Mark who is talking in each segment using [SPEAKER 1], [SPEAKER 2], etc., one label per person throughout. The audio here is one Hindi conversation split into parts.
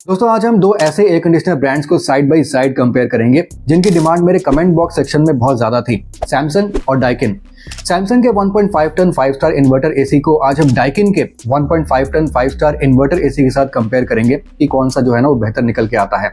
[SPEAKER 1] दोस्तों आज हम दो ऐसे एयर कंडीशनर ब्रांड्स को साइड बाय साइड कंपेयर करेंगे जिनकी डिमांड मेरे कमेंट बॉक्स सेक्शन में बहुत ज्यादा थी, सैमसंग और डाइकिन। सैमसंग के 1.5 टन 5 स्टार इन्वर्टर एसी को आज हम डाइकिन के 1.5 टन 5 स्टार इन्वर्टर एसी के साथ कंपेयर करेंगे कि कौन सा जो है ना वो बेहतर निकल के आता है।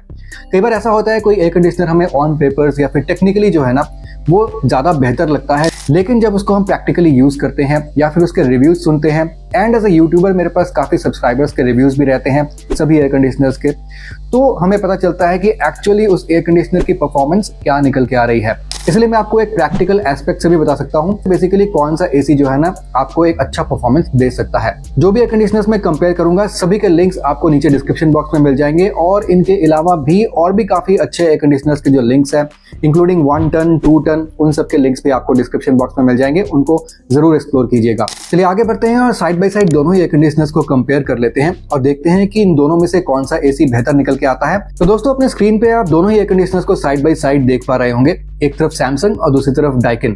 [SPEAKER 1] कई बार ऐसा होता है कोई एयर कंडीशनर हमें ऑन पेपर्स या फिर टेक्निकली जो है ना वो ज्यादा बेहतर लगता है, लेकिन जब उसको हम प्रैक्टिकली यूज करते हैं या फिर उसके रिव्यूज सुनते हैं, एंड एज अ यूट्यूबर मेरे पास काफी सब्सक्राइबर्स के रिव्यूज भी रहते हैं सभी एयर कंडीशनर्स के, तो हमें पता चलता है कि एक्चुअली उस एयर कंडीशनर की परफॉर्मेंस क्या निकल के आ रही है। इसलिए मैं आपको एक प्रैक्टिकल एस्पेक्ट से भी बता सकता हूँ बेसिकली कौन सा एसी जो है ना आपको एक अच्छा परफॉर्मेंस दे सकता है। जो भी एयर कंडीशनर्स मैं कंपेयर करूंगा सभी के लिंक्स आपको नीचे डिस्क्रिप्शन बॉक्स में मिल जाएंगे, और इनके अलावा भी और भी काफी अच्छे एयर कंडीशनर्स के जो लिंक्स हैं इंक्लूडिंग 1 टन 2 टन उन सब के लिंक्स भी आपको डिस्क्रिप्शन बॉक्स में मिल जाएंगे, उनको जरूर एक्सप्लोर कीजिएगा। चलिए आगे बढ़ते हैं और साइड बाय साइड दोनों ही एयर कंडीशनर्स को कंपेयर कर लेते हैं और देखते हैं कि इन दोनों में से कौन सा एसी बेहतर निकल के आता है। तो दोस्तों अपने स्क्रीन पे आप दोनों ही एयर कंडीशनर्स को साइड बाय साइड देख पा रहे होंगे, एक तरफ सैमसंग और दूसरी तरफ डाइकिन।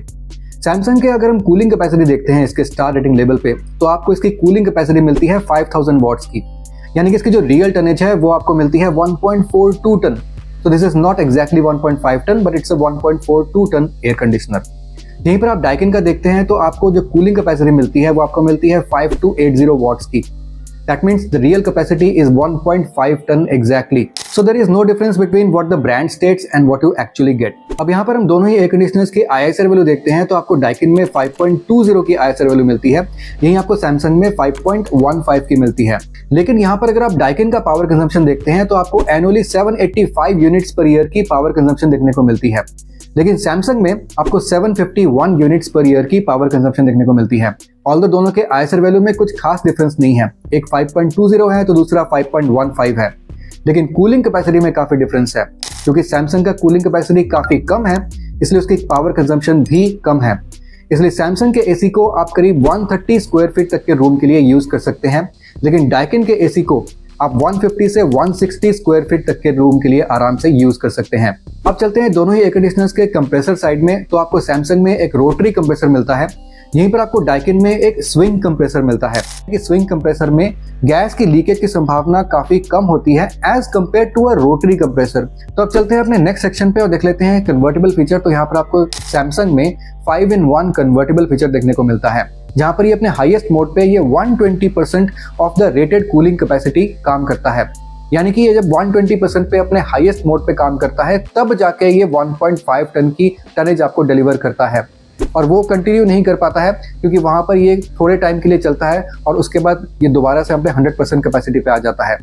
[SPEAKER 1] सैमसंग के अगर हम कूलिंग कैपेसिटी देखते हैं इसके स्टार रेटिंग लेवल पे, तो आपको इसकी कूलिंग कैपेसिटी मिलती है 5000 वॉट्स की, यानी कि इसकी जो रियल टनेज है वो आपको मिलती है 1.42 ton. So this is not exactly 1.5 ton but it's a 1.42 ton air conditioner. यहीं पर आप डाइकिन का देखते हैं तो आपको जो कूलिंग कैपेसिटी मिलती है वो आपको मिलती है 5280 वॉट्स की। That means the real capacity is 1.5 ton exactly. So there is no difference between what the brand states and what you actually get. अब यहाँ पर हम दोनों ही एयर कंडीशनर्स की ISR वैल्यू देखते हैं तो आपको डाइकिन में 5.20 की ISR वैल्यू मिलती है, यहीं आपको सैमसंग में 5.15 की मिलती है। लेकिन यहाँ पर अगर आप डाइकिन का पावर कंजम्पशन देखते हैं तो आपको एनुअली 785 यूनिट्स पर ईयर की पावर कंजम्पशन देखने को मिलती है, लेकिन सैमसंग में आपको 751 यूनिट्स पर ईयर की पावर कंजम्पशन देखने को मिलती है। ऑल्दो दोनों के ISR वैल्यू में कुछ खास डिफरेंस नहीं है, एक 5.20 है तो दूसरा 5.15 है, लेकिन कूलिंग कैपेसिटी में काफी डिफरेंस है क्योंकि सैमसंग का कूलिंग कैपेसिटी काफी कम है इसलिए उसकी पावर कंजम्पशन भी कम है। इसलिए सैमसंग के एसी को आप करीब 130 स्क्वायर फीट तक के रूम के लिए यूज कर सकते हैं, लेकिन डाइकिन के एसी को आप 150 से 160 स्क्वायर फीट तक के रूम के लिए आराम से यूज कर सकते हैं। अब चलते हैं दोनों ही एयर कंडीशनर्स के कंप्रेसर साइड में, तो आपको सैमसंग में एक रोटरी कंप्रेसर मिलता है, यहीं पर आपको डाइकिन में एक स्विंग कंप्रेसर मिलता है। स्विंग कंप्रेसर में गैस की लीकेज की संभावना काफी कम होती है as compare to a rotary compressor. तो अब चलते हैं अपने नेक्स्ट सेक्शन पे और देख लेते हैं कन्वर्टेबल फीचर। तो यहाँ पर आपको सैमसंग में 5-in-1 कन्वर्टेबल फीचर देखने को मिलता है, जहां पर ये अपने हाईएस्ट मोड पे ये 120% of the rated cooling capacity काम करता है, यानी कि ये जब 120% पे अपने हाईएस्ट मोड पे काम करता है तब जाके ये 1.5 टन की टनेज आपको डिलीवर करता है, और वो कंटिन्यू नहीं कर पाता है क्योंकि वहां पर ये थोड़े टाइम के लिए चलता है और उसके बाद ये दोबारा से अपने 100% कैपेसिटी पे आ जाता है।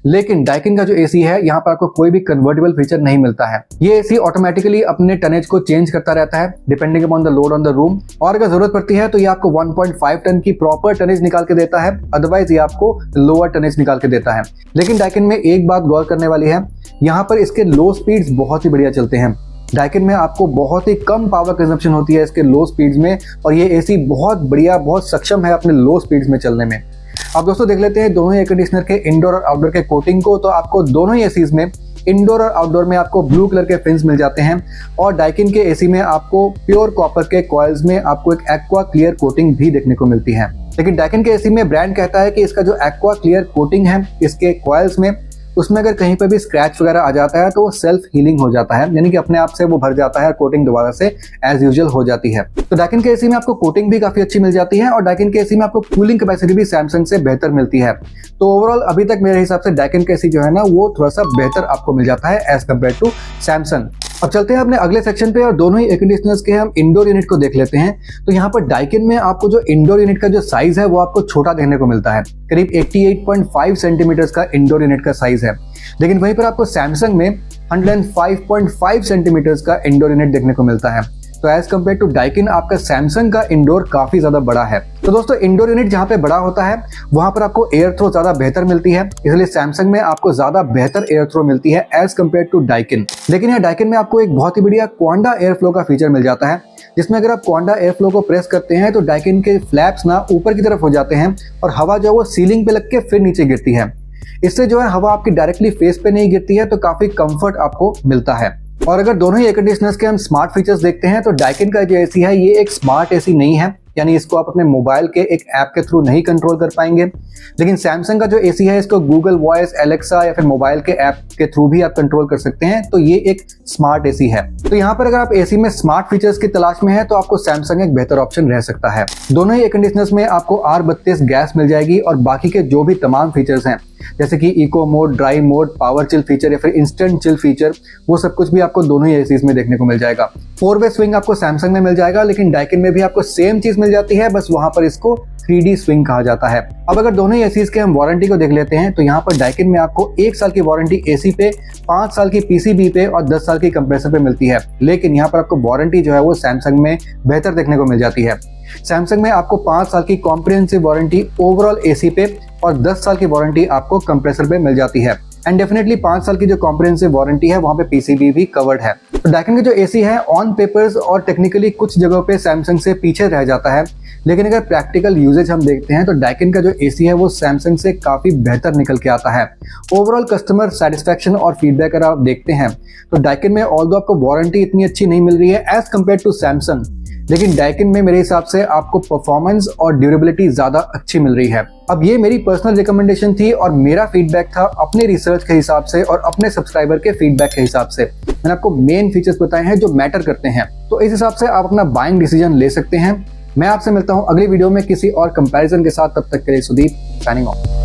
[SPEAKER 1] लेकिन डाइकिन का जो एसी है यहाँ पर आपको कोई भी कन्वर्टेबल फीचर नहीं मिलता है। ये एसी ऑटोमेटिकली अपने टनेज को चेंज करता रहता है depending upon the load on the room, और अगर जरूरत पड़ती है तो ये आपको 1.5 टन की प्रॉपर टनेज निकाल के देता है, अदरवाइज ये आपको लोअर टनेज निकाल के देता है। लेकिन डाइकिन में एक बात गौर करने वाली है, यहाँ पर इसके लो स्पीड्स बहुत ही बढ़िया चलते हैं। डाइकिन में आपको बहुत ही कम पावर कंजम्पशन होती है इसके लो स्पीड्स में, और ये एसी बहुत बढ़िया बहुत सक्षम है अपने लो स्पीड्स में चलने में। अब दोस्तों देख लेते हैं दोनों एयर कंडीशनर के इंडोर और आउटडोर के कोटिंग को। तो आपको दोनों ही एसीज में इंडोर और आउटडोर में आपको ब्लू कलर के फिन्स मिल जाते हैं, और डाइकिन के एसी में आपको प्योर कॉपर के कॉइल्स में आपको एक एक्वा क्लियर कोटिंग भी देखने को मिलती है। लेकिन डाइकिन के एसी में ब्रांड कहता है कि इसका जो एक्वा क्लियर कोटिंग है इसके कॉइल्स में, उसमें अगर कहीं पर भी स्क्रैच वगैरह आ जाता है तो वो सेल्फ हीलिंग हो जाता है, यानी कि अपने आप से वो भर जाता है, कोटिंग दोबारा से एज यूजुअल हो जाती है। तो डाइकिन के एसी में आपको कोटिंग भी काफी अच्छी मिल जाती है, और डाइकिन के एसी में आपको कूलिंग कैपेसिटी भी सैमसंग से बेहतर मिलती है। तो ओवरऑल अभी तक मेरे हिसाब से डाइकिन के एसी जो है ना वो थोड़ा सा बेहतर आपको मिल जाता है एज कम्पेयर टू सैमसंग। अब चलते हैं अपने अगले सेक्शन पे और दोनों ही एयर कंडीशनर्स के हम इंडोर यूनिट को देख लेते हैं। तो यहाँ पर डाइकिन में आपको जो इंडोर यूनिट का जो साइज है वो आपको छोटा देखने को मिलता है, करीब 88.5 सेंटीमीटर का इंडोर यूनिट का साइज है, लेकिन वहीं पर आपको सैमसंग में 105.5 सेंटीमीटर का इंडोर यूनिट देखने को मिलता है। तो एज कम्पेयर टू डाइकिन आपका सैमसंग का इंडोर काफी ज्यादा बड़ा है। तो दोस्तों इंडोर यूनिट जहां पे बड़ा होता है वहां पर आपको एयर थ्रो ज्यादा बेहतर मिलती है, इसलिए सैमसंग में आपको ज्यादा बेहतर एयर थ्रो मिलती है एज कम्पेयर टू डाइकिन। लेकिन यहाँ डाइकिन में आपको एक बहुत ही बढ़िया क्वांडा एयर फ्लो का फीचर मिल जाता है, जिसमें अगर आप क्वांडा एयर फ्लो को प्रेस करते हैं तो डाइकिन के फ्लैप्स ना ऊपर की तरफ हो जाते हैं और हवा जो है वो सीलिंग पे लग के फिर नीचे गिरती है। इससे जो है हवा आपकी डायरेक्टली फेस पे नहीं गिरती है, तो काफी कंफर्ट आपको मिलता है। और अगर दोनों ही एयर कंडीशनर्स के हम स्मार्ट फीचर्स देखते हैं तो डाइकिन का जो एसी है ये एक स्मार्ट एसी नहीं है, यानी इसको आप अपने मोबाइल के एक ऐप के थ्रू नहीं कंट्रोल कर पाएंगे। लेकिन सैमसंग का जो एसी है इसको गूगल वॉइस, एलेक्सा या फिर मोबाइल के ऐप के थ्रू भी आप कंट्रोल कर सकते हैं। तो ये एक स्मार्ट एसी है। तो यहाँ पर अगर आप एसी में स्मार्ट फीचर्स की तलाश में है तो आपको सैमसंग एक बेहतर ऑप्शन रह सकता है। दोनों ही एयर कंडीशनर्स में आपको R32 गैस मिल जाएगी और बाकी के जो भी तमाम फीचर्स हैं जैसे कि eco mode, dry mode, power chill feature या फिर इंस्टेंट चिल फीचर, वो सब कुछ भी आपको दोनों ही एसीज में देखने को मिल जाएगा। 4-वे स्विंग आपको सैमसंग में मिल जाएगा, लेकिन डाइकिन में भी आपको सेम चीज मिल जाती है, बस वहां पर इसको 3D स्विंग कहा जाता है। अब अगर दोनों ही एसीज के हम वारंटी को देख लेते हैं तो यहाँ पर डाइकिन में आपको 1 साल की वारंटी एसी पे, 5 साल की पीसीबी पे और 10 साल की कंप्रेसर पे मिलती है। लेकिन यहाँ पर आपको वारंटी जो है वो सैमसंग में बेहतर देखने को मिल जाती है। सैमसंग में आपको 5 साल की कॉम्प्रिहेंसिव वारंटी ओवरऑल एसी पे और 10 साल की वारंटी आपको कंप्रेसर पे मिल जाती है। एंड डेफिनेटली 5 साल की जो कॉम्प्रिहेंसिव वारंटी है वहां पे पीसीबी भी कवर्ड है। तो डाइकिन का जो एसी है ऑन पेपर्स और टेक्निकली कुछ जगहों पे सैमसंग से पीछे रह जाता है, लेकिन अगर प्रैक्टिकल यूजेज हम देखते हैं तो डाइकिन का जो एसी है वो सैमसंग से काफी बेहतर निकल के आता है। ओवरऑल कस्टमर सेटिस्फैक्शन और फीडबैक अगर आप देखते हैं तो डाइकिन में ऑल्दो आपको वारंटी इतनी अच्छी नहीं मिल रही है एज कम्पेयर टू सैमसंग, लेकिन डाइकिन में मेरे हिसाब से आपको परफॉर्मेंस और ड्यूरेबिलिटी ज्यादा अच्छी मिल रही है। अब ये मेरी पर्सनल रिकमेंडेशन थी और मेरा फीडबैक था अपने रिसर्च के हिसाब से और अपने सब्सक्राइबर के फीडबैक के हिसाब से। मैंने आपको मेन फीचर्स बताए हैं जो मैटर करते हैं, तो इस हिसाब से आप अपना बाइंग डिसीजन ले सकते हैं। मैं आपसे मिलता हूं अगली वीडियो में किसी और कंपैरिजन के साथ, तब तक के लिए सुदीप साइनिंग ऑफ।